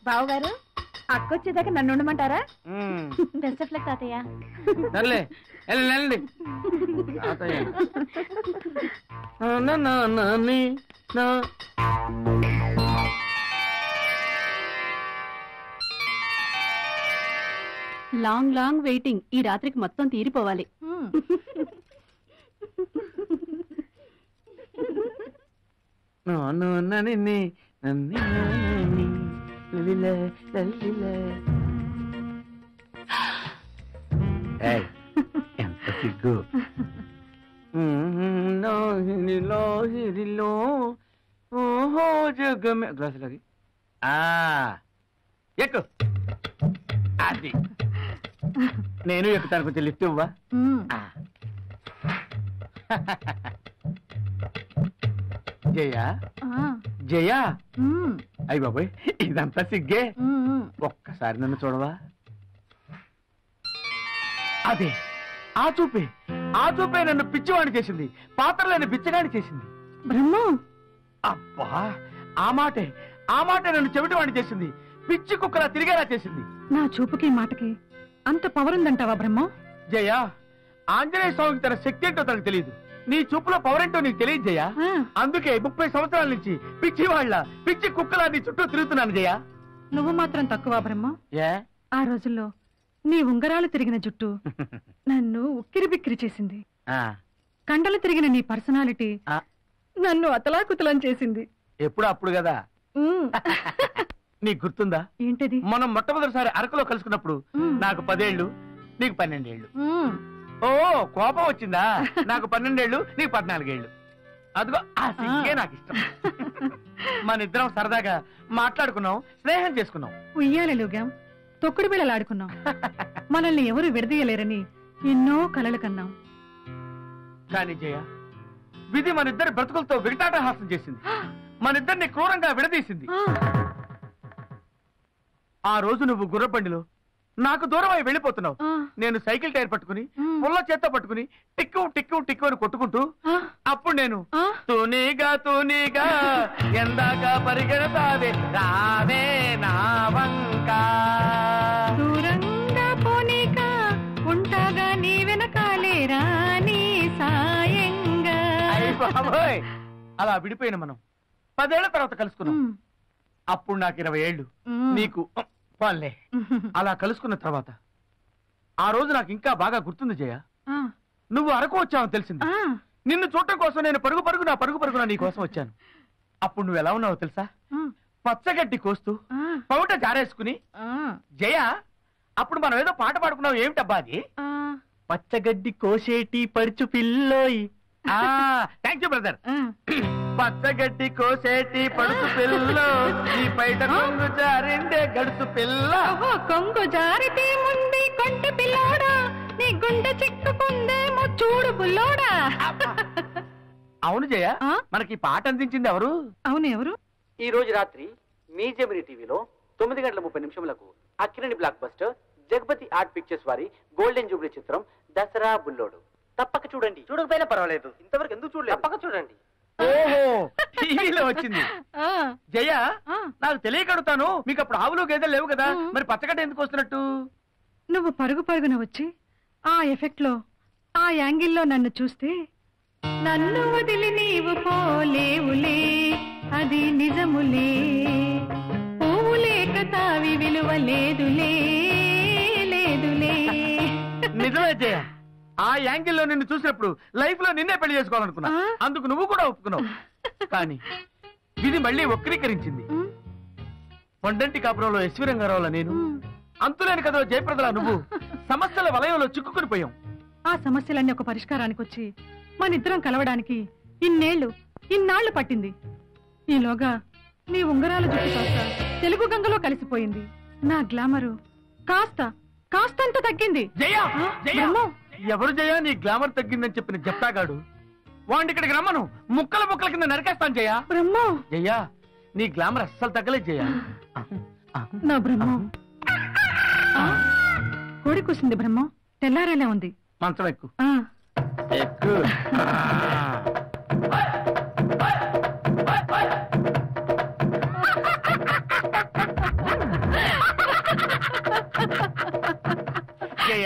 బావగారు అక్కొచ్చేదాకా నన్ను ఉండమంటారా? Best of luck తాతయ్య. Long long waiting. ఈ రాత్రికి మొత్తం తీరిపోవాలి. ఎంత సిగ్గు. ఓహో జగమే గ్లాసులకి ఎక్కు. అది నేను ఎక్కుతాను, కొంచెం లిఫ్ట్ ఇవ్వా. జయా జయా, అయ్య బాబోయ్ ఇదంతా సిగ్గే. ఒక్కసారి నన్ను చూడవా? అదే ఆ చూపే నన్ను పిచ్చివాణి చేసింది, పాత్రలేని పిచ్చగాని చేసింది. బ్రహ్మం, అబ్బా ఆ మాటే నన్ను చెవిటివాణి చేసింది, పిచ్చి కుక్కలా తిరిగేలా చేసింది. నా చూపుకి మాటకి అంత పవర్ ఉందంటావా బ్రహ్మం? జయా, ఆంజనేయ స్వామికి తన శక్తి ఏంటో తనకు తెలియదు, నీ చూపులో పవర్ ఏంటో నీకు తెలియదు జయా. అందుకే 30 సంవత్సరాల నుంచి పిచ్చి వాళ్ళ పిచ్చి కుక్కలా నీ చుట్టూ తిరుగుతున్నాను జయా. నువ్వు మాత్రం తక్కువ బ్రహ్మం. ఏ ఆ రోజుల్లో నీ ఉంగరాలు తిరిగిన జుట్టు నన్ను ఉక్కిరి బిక్కిరి చేసింది. కండలు తిరిగిన నీ పర్సనాలిటీ నన్ను అతలాకుతలం చేసింది. ఎప్పుడు అప్పుడు కదా. నీకు గుర్తుందా ఏంటది? మనం మొట్టమొదటిసారి అరకులో కలుసుకున్నప్పుడు నాకు 10 ఏళ్ళు, నీకు 12 ఏళ్ళు. ఓ కోపం వచ్చిందా? నాకు 12 ఏళ్ళు, నీకు 14 ఏళ్ళు. అదిగో ఆ సిగ్గే నాకు ఇష్టం. మన ఇద్దరం సరదాగా మాట్లాడుకున్నాం, స్నేహం చేసుకున్నాం, ఉయ్యాలలుగాం, తొక్కుడు బిళ్ళలాడుకున్నాం. మనల్ని ఎవరు విడదీయలేరని ఎన్నో కలలు కన్నాం. కానీ జయ, విధి మన ఇద్దరి బ్రతుకులతో వికటాటహాసం చేసింది, మన ఇద్దరిని క్రూరంగా విడదీసింది. ఆ రోజు నువ్వు గుర్రబండిలో నాకు దూరమై వెళ్ళిపోతున్నావు. నేను సైకిల్ టైర్ పట్టుకుని పుల్ల చేత్తో పట్టుకుని టిక్కు టిక్కు టిక్కు అని కొట్టుకుంటూ, అప్పుడు నేను తూనీగా ఎందాక పరిగెడతావే రావే నా వంక, దూరంగా పోనీక ఉంటాగా నీ వెనకాలే రాని సాయంగా. బాబోయ్, అలా విడిపోయిన మనం 10 ఏళ్ల తర్వాత కలుసుకున్నాం. అప్పుడు నాకు 20 ఏళ్ళు, నీకు పాలే. అలా కలుసుకున్న తర్వాత ఆ రోజు నాకు ఇంకా బాగా గుర్తుంది జయ. నువ్వు అరకు వచ్చావని తెలిసింది. నిన్ను చూడటం కోసం నేను పరుగున నీ కోసం వచ్చాను. అప్పుడు నువ్వు ఎలా ఉన్నావో తెలుసా? పచ్చగడ్డి కోస్తూ పౌట జారేసుకుని. జయ, అప్పుడు మనం ఏదో పాట పాడుకున్నావు, ఏమిటబ్బా అది? పచ్చగడ్డి కోసేటి పడుచు పిల్లోయి. Thank you brother. పచ్చగడ్డి కోసేటి పడుచు పిల్లో, నీ బయట కొంగు జారిండే గడుసు పిల్ల. కొంగు జారితే ముందు కొంటి పిల్లోడా, నీ గుండె చిక్కుకుందేమో చూడు బుల్లోడా. అవును జయ, మనకి పాట అందించింది ఎవరు? అవును ఎవరు? ఈ రోజు రాత్రి మీ జెమిని టీవీలో 9:30 Akkineni block buster Jagapathi art pictures వారి గోల్డెన్ జూబ్లీ చిత్రం దసరా బుల్లోడు. తప్పక చూడండి. చూడకపోయినా పర్వాలేదు, ఇంతవరకు ఎందుకు చూడలేదు, తప్పక చూడండి. ఓహో, టీవీలో వచ్చింది. జయ, నాకు తెలియకడుతాను, మీకు అప్పుడు ఆవులు గేదెలు లేవు కదా, మరి పచ్చగడ్డ ఎందుకు వస్తున్నట్టు? నువ్వు పరుగున వచ్చి ఆ ఎఫెక్ట్ లో, ఆ యాంగిల్లో నన్ను చూస్తే, నన్ను వదిలి నీవు పోలేవులే, అది నిజములే, పువ్వు లేక తావి విలువ లేదులే. నిజమే జయ, ఆ యాంగిల్లో నిన్ను చూసినప్పుడు లైఫ్ లో నిన్నే పెళ్లి చేసుకోవాలనుకున్నా. అందుకు నువ్వు కూడా ఒప్పుకున్నావు. కానీ ఇది మళ్ళీ వక్రీకరించింది. పొండంటి కాపురంలో ఎస్వి రంగారావుల నేను, అంతులేని కథలో జయప్రదలా నువ్వు సమస్యల వలయంలో చిక్కుకుని పోయాం. ఆ సమస్యలన్నీ ఒక పరిష్కారానికి వచ్చి మనిద్దరం కలవడానికి ఇన్నాళ్లు పట్టింది. ఈలోగా నీ ఉంగరాల జుట్టు కాస్త తెలుగు గంగలో కలిసిపోయింది. నా గ్లామరు కాస్తంత తగ్గింది. ఎవరు జయ నీ గ్లామర్ తగ్గిందని చెప్పిన జప్తాగాడు? వాడిని ఇక్కడికి రమ్మను, ముక్కల కింద నరికేస్తాను జయ. బ్రహ్మో, జయ నీ గ్లామర్ అస్సలు తగ్గలేదు జయ. నా బ్రహ్మో, కోడి కూసింది బ్రహ్మో, తెల్లారేలా ఉంది. మంచం ఎక్కు. ఎక్కు.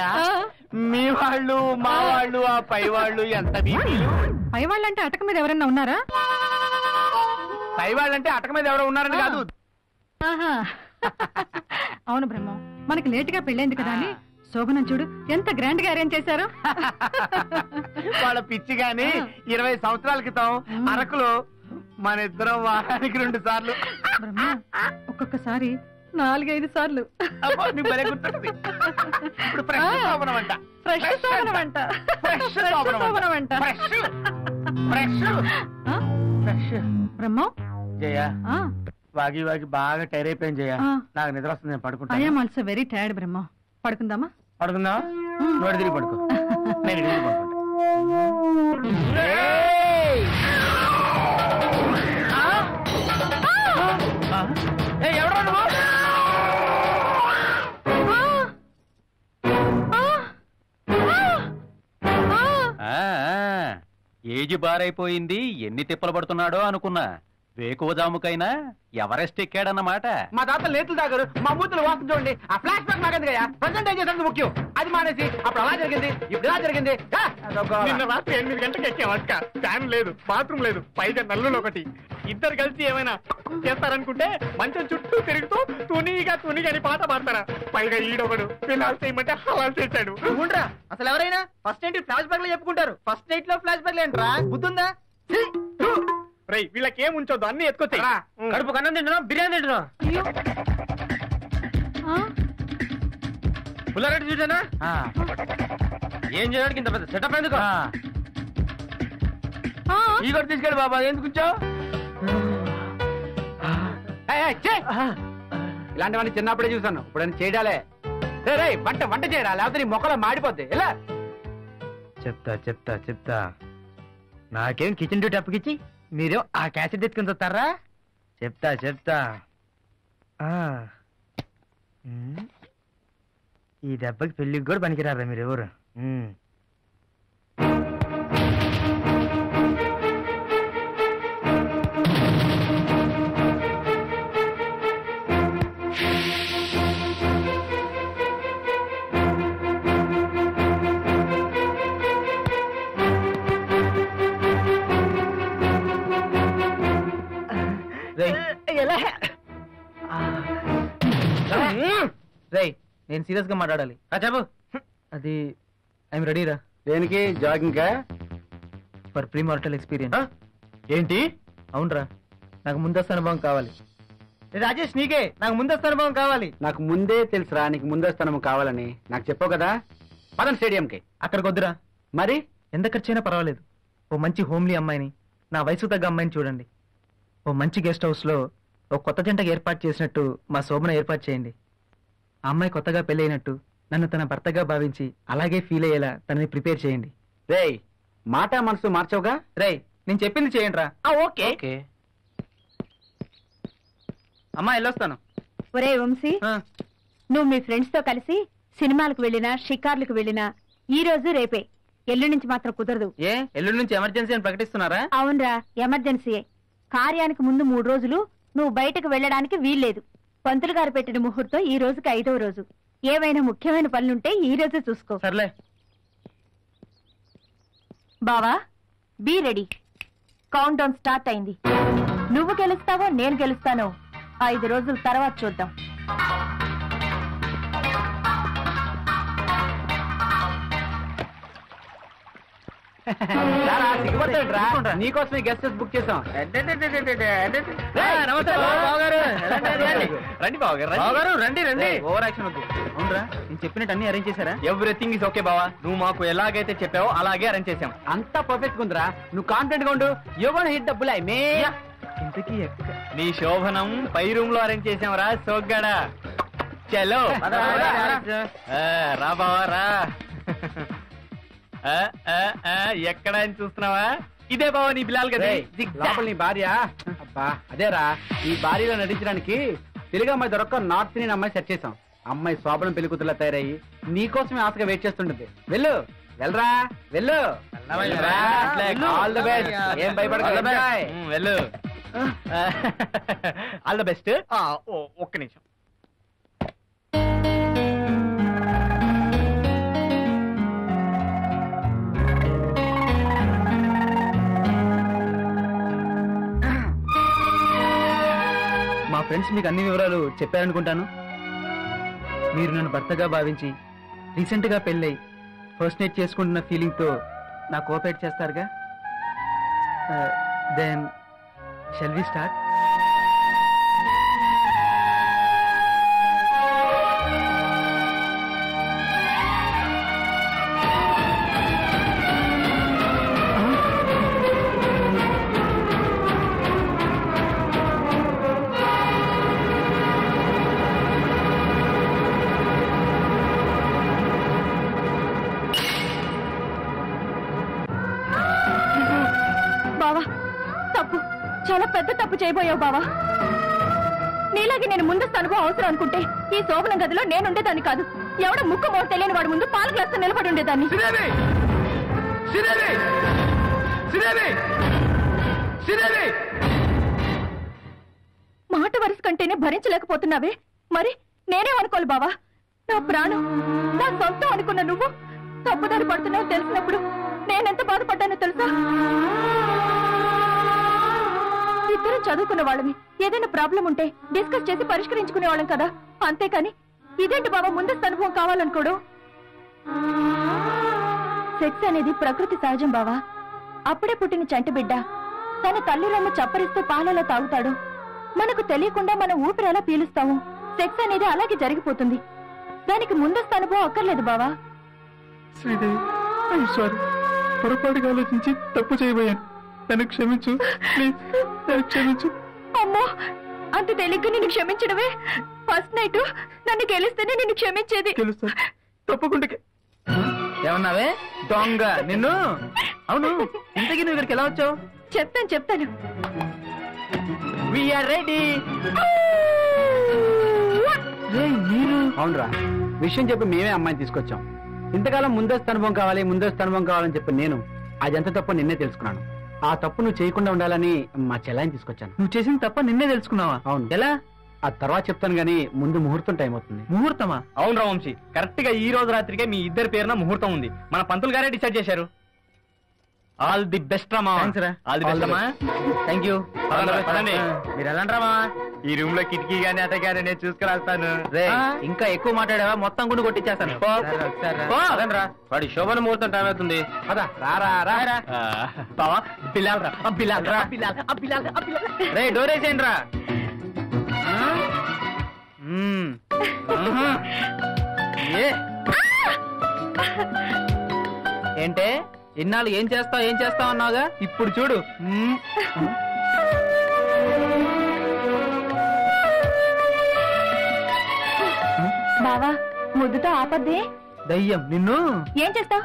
జయ మీ వాళ్ళు మా వాళ్ళు ఆ పై వాళ్ళు ఎంత బీపీలు? పై వాళ్ళంటే అటక మీద ఎవరన్నా ఉన్నారా? పై వాళ్ళంటే అటక మీద ఎవరో ఉన్నారని కాదు. ఆహా. అవును బ్రహ్మం, మనకి లేటుగా పెళ్ళైంది కదా అని శోభనం చూడు ఎంత గ్రాండ్ గా అరేంజ్ చేశారో. వాళ్ళ పిచ్చి గాని 20 సంవత్సరాల క్రితం అరకులో మన ఇద్దరం వారానికి 2 సార్లు. బ్రహ్మ, ఒక్కొక్కసారి 4-5 సార్లు. అబ్బో, నీ భలే గుర్తుంటది. ఇప్పుడు ఫ్రెష్ శోభనం అంట. ఫ్రెష్ శోభనం అంట. ఫ్రెష్ శోభనం అంట. Fresh fresh fresh. Brahmam, Jaya ఆ, వాగి వాగి బాగా టైర్ అయిపోయింది జయ. ఆ. నాకు నిద్ర వస్తుంది, నేను ఐ పడుకుంటా. యామ్ ఆల్సో వెరీ టైర్డ్ బ్రహ్మ. పడుకుందామా? పడుకుందా? నోడి తిరిగి పడుకో. నేను ఇటు తిరిగి పడుకుంటా. ఎవడో నువ్వు? ఏజ్ బారైపోయింది, ఎన్ని తిప్పలు పడుతున్నాడో అనుకున్నా. వేకువజాముకైనా ఎవరెస్ట్ ఎక్కాడన్నమాట. మా తాత లేతులు తాగారు, మా మూతులు వాసన చూడండి. ఆ ఫ్లాష్ బ్యాక్ మాకేంది కదా, ప్రజెంట్ ఏం చేసేది ముఖ్యం. అది మానేసి అప్పుడు అలా జరిగింది, ఇప్పుడు ఇలా జరిగింది. నిన్న రాత్రి 8 గంటలకు ఎక్కాం అక్క. ఫ్యాన్ లేదు, బాత్రూమ్ లేదు, పైగా నల్లులు ఒకటి. ఇద్దరు కలిసి ఏమైనా చేస్తారనుకుంటే మంచం చుట్టూ తిరుగుతూ తునిగా అని పాట పాడతారా. పైగా ఈడొకడు పిల్లలు చేయమంటే హలాలు చేశాడు. ఉండరా, అసలు ఎవరైనా ఫస్ట్ నైట్ ఫ్లాష్ బ్యాక్ లో చెప్పుకుంటారు. ఫస్ట్ నైట్ లో ఫ్లాష్ బ్యాక్ ఏంట్రా, బుద్ధుందా? రై, వీళ్ళకి ఏం ఉంచొద్దు, అన్ని ఎత్తుకొచ్చాయి. కడుపు కన్నం తింటున్నా, బిర్యానీ తింటున్నా. పుల్లారెడ్డి చూసానా? ఏం చేయడానికి ఇంత పెద్ద సెటప్ ఎందుకు? ఈ కూడా తీసుకెళ్ళి బాబా, ఎందుకు ఉంచావు? ఇలాంటివన్నీ చిన్నప్పుడే చూసాను, ఇప్పుడు చేయడాలే. రే వంట చేయడా, లేకపోతే నీ మొక్కలో మాడిపోద్ది. ఎలా చెప్తా నాకేం కిచెన్ డ్యూటీ అప్పగిచ్చి మీరు ఆ క్యాసెట్ ఎత్తుకుని చూస్తారా? చెప్తా ఈ దెబ్బకి పెళ్లికి కూడా పనికిరారా మీరు ఎవరు? నేను సీరియస్ గా మాట్లాడాలి. చెప్పు. అది ఐఎమ్ రెడీ రా. దేనికి? Jogging for pre mortal experience. ఏంటి? అవునరా, నాకు ముందస్తు అనుభవం కావాలి. రాజేష్, నీకే నాకు ముందస్తు అనుభవం కావాలి. నాకు ముందే తెలుసురా నీకు ముందస్తు అనుభవం కావాలని. నాకు చెప్పావు కదా. పదం స్టేడియంకి. అక్కడికి వద్దురా. మరి ఎంత ఖర్చైనా పర్వాలేదు. ఓ మంచి హోమ్లీ అమ్మాయిని, నా వయసు తగ్గ అమ్మాయిని చూడండి. ఓ మంచి గెస్ట్ హౌస్ లో ఓ కొత్త జంటకు ఏర్పాటు చేసినట్టు మా శోభన ఏర్పాటు చేయండి. ఆ అమ్మాయి కొత్తగా పెళ్ళైనట్టు నన్ను తన భర్తగా భావించి అలాగే ఫీల్ అయ్యేలా తనని ప్రిపేర్ చేయండి. రేయ్, మాట మనసు మార్చవుగా. రేయ్, నేను చెప్పింది చేయండి రా. ఓకే. అమ్మా, వెళ్ళొస్తాను. ఒరే వంశీ, నువ్వు మీ ఫ్రెండ్స్ తో కలిసి సినిమాలకు వెళ్ళినా షికార్లకు వెళ్ళినా ఈ రోజు రేపే, ఎల్లుండి నుంచి మాత్రం కుదరదు. ఏ, ఎల్లుండి నుంచి ఎమర్జెన్సీ అని ప్రకటిస్తున్నారా? అవునరా, ఎమర్జెన్సీయే. కార్యానికి ముందు 3 రోజులు నువ్వు బయటకు వెళ్ళడానికి వీల్లేదు. పంతులు గారు పెట్టిన ముహూర్తం ఈ రోజుకి 5వ రోజు. ఏవైనా ముఖ్యమైన పనులుంటే ఈ రోజే చూసుకో. సర్లే. బావా, be ready. Countdown start అయింది. నువ్వు గెలుస్తావో నేను గెలుస్తానో 5 రోజుల తర్వాత చూద్దాం. నీకోసమే గెస్ట్ హౌస్ బుక్ చేసాం. రండి. ఓవర్ యాక్షన్ వద్దు. అవునరా, నేను చెప్పినట్టు అన్ని అరేంజ్ చేశారా? ఎవ్రీథింగ్ ఇస్ ఓకే బావా. నువ్వు మాకు ఎలాగైతే చెప్పావో అలాగే అరేంజ్ చేసాం. అంతా పర్ఫెక్ట్ ఉందిరా. నువ్వు కాన్ఫిడెంట్ గా ఉండు. Yuvan hit the bull. ఇంతకీ నీ శోభనం పై రూమ్ లో అరేంజ్ చేసాంరా సోగ్గాడా. చలో రా బావా రా. ఎక్కడ అని చూస్తున్నావా? ఇదే బావా నీ బిలాల్ కదా. లోపల నీ భార్య. అబ్బా అదేరా, ఈ భార్యలో నటించడానికి తెలుగు అమ్మాయి దొరక్క నార్త్ ఇండియన్ అమ్మాయి సెట్ చేసాం. అమ్మాయి శోభనం పెళ్లి కూతురులా తయారయ్యి నీకోసమే ఆశగా వెయిట్ చేస్తుంటుంది. వెళ్ళు, వెళ్ళరా, వెళ్ళు. All the best. ఏం భయపడదు, వెళ్ళు. All the best. ఒక్క నిమిషం. ఫ్రెండ్స్ మీకు అన్ని వివరాలు చెప్పారనుకుంటాను. మీరు నన్ను భర్తగా భావించి రీసెంట్గా పెళ్ళై ఫస్ట్ నైట్ చేసుకుంటున్న ఫీలింగ్తో నా కోఆపరేట్ చేస్తారుగా? Then shall we start? చాలా పెద్ద తప్పు చేయబోయావు బావా. నీలాగే నేను ముందస్తు అనుభవం అవసరం అనుకుంటే ఈ శోభనం గదిలో నేనుండేదాన్ని కాదు. ఎవడ ముక్కు మోత తెలియని వాడి ముందు పాల గ్లాస్తో నిలబడి ఉండేదాన్ని. మాట వరుస కంటేనే భరించలేకపోతున్నావే, మరి నేనేమనుకోవాలి బావా? నా ప్రాణం, నా సొంతం అనుకున్న నువ్వు తప్పుదారి పడుతున్నావు తెలిసినప్పుడు నేనెంత బాధపడ్డానో తెలుసా? ఇద్దరు చదువుకున్న వాళ్ళని, ఏదైనా ప్రాబ్లం ఉంటే డిస్కస్ చేసి పరిష్కరించుకునే వాళ్ళం కదా. అంతేకాని ఇదేంటి బాబా ముందస్తు అనుభవం కావాలనుకోడు? సెక్స్ అనేది ప్రకృతి సహజం బావా. అప్పుడే పుట్టిన చంటి బిడ్డ తన తల్లి రొమ్ము చప్పరిస్తూ పాలలో తాగుతాడు. మనకు తెలియకుండా మనం ఊపిరి ఎలా పీలుస్తాము. సెక్స్ అనేది అలాగే జరిగిపోతుంది. దానికి ముందస్తు అనుభవం అక్కర్లేదు బావా. Sridevi, I'm sorry. పొరపాటుగా ఆలోచించి తప్పు చేయబోయాను. నన్ను క్షమించు ప్లీజ్, నన్ను క్షమించు. అమ్మో, అంత తేలిగ్గా నిన్ను క్షమించడమే? ఫస్ట్ నైట్ నన్ను గెలిస్తేనే నిన్ను క్షమించేది. తెలుసా? తప్పకుండా. ఏమన్నావే దొంగ నిన్ను? అవును, ఇంతకీ నువ్వు ఇక్కడికి ఎలా వచ్చావు? చెప్తాను. We are ready. మీరు? అవునరా, విషయం చెప్పి మేమే అమ్మాయిని తీసుకొచ్చాం. ఇంతకాలం ముందస్తు అనుభవం కావాలని చెప్పి నేను అదంతా తప్ప నిన్నే తెలుసుకున్నాను. ఆ తప్పు నువ్వు చేయకుండా ఉండాలని మా చెల్లాయిని తీసుకొచ్చాను. నువ్వు చేసిన తప్ప నిన్నే తెలుసుకున్నావా? అవును. ఎలా? ఆ తర్వాత చెప్తాను గానీ ముందు ముహూర్తం టైం అవుతుంది. ముహూర్తమా? అవును రా వంశీ, కరెక్ట్ గా ఈ రోజు రాత్రికే మీ ఇద్దరి పేరున ముహూర్తం ఉంది. మన పంతులు గారే డిసైడ్ చేశారు. All the best Rama. All the best. Thank you. మీరు ఎలాంటి రామా? ఈ రూమ్ లో కిటికీ గానీ అట గానీ నేను చూసుకురాస్తాను. ఇంకా ఎక్కువ మాట్లాడావా మొత్తం గుండు కొట్టించేస్తాను. వాడి శోభన ముహూర్తం టైం అవుతుంది. అదా రా. బావా బిల్లాల్ రా. రే డోర్ వేసేయండి రా. ఏంటే ఇన్నాళ్ళు ఏం చేస్తావు అన్నావుగా, ఇప్పుడు చూడు. బావా, ముద్దుతో ఆపద్దే. దయ్యం నిన్ను. ఏం చేస్తావు?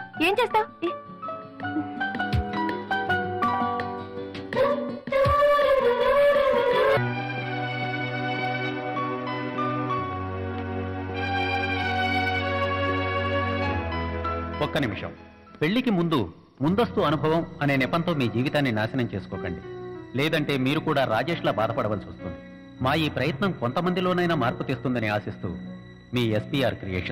ఒక్క నిమిషం. పెళ్లికి ముందస్తు అనుభవం అనే నెపంతో మీ జీవితాన్ని నాశనం చేసుకోకండి. లేదంటే మీరు కూడా రాజేష్లా బాధపడవలసి వస్తుంది. మా ఈ ప్రయత్నం కొంతమందిలోనైనా మార్పు తెస్తుందని ఆశిస్తూ మీ SPR క్రియేషన్.